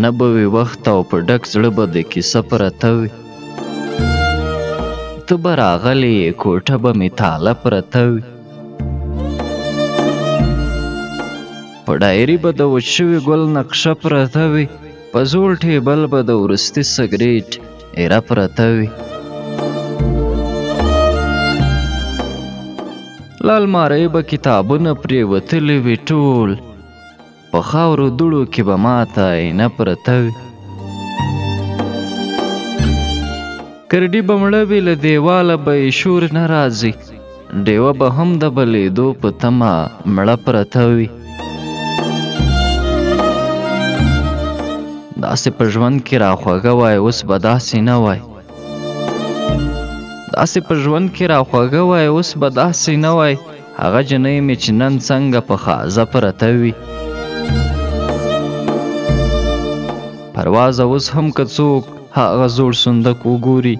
نه به وي وخت او په ډک زړه به د کیسه پرته وي ته به راغلې کوټه به مې تاله پرته وي په ډایري به د وچ شوي ګل نقشه پرته وي په زوړ ټیبل به د وروستي سګریټ ایره پرته وي له المارۍ به کتابونه پرېوتلي وي ټول په خاورو دوړو کې به ماته آینه پرته وي کرډي به مړه وي له دیواله به یې شور نه راځي ډیوه به هم د بلېدو په تمه مړه پرته وي داسې په ژوند کې راخواږه وای اوس به داسې نه وای داسې په ژوند کې راخواږه وای اوس به داسې نه وای هغه جنۍ مې چې نن څنګه په خازه پرته وي پروازه اوس هم که څوک هغه زوړ صندوق وګوري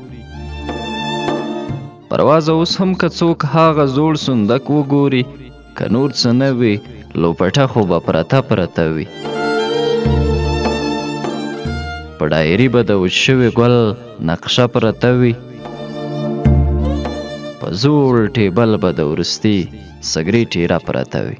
پروازه اوس هم که څوک هغه زوړ صندوق وګوري که نور څه نه وي لوپټه خو به پرته وي په ډایري به د وچ شوي ګل نقشه پرته وي په زوړ ټیبل به د وروستي سګریټ ایره پرته وي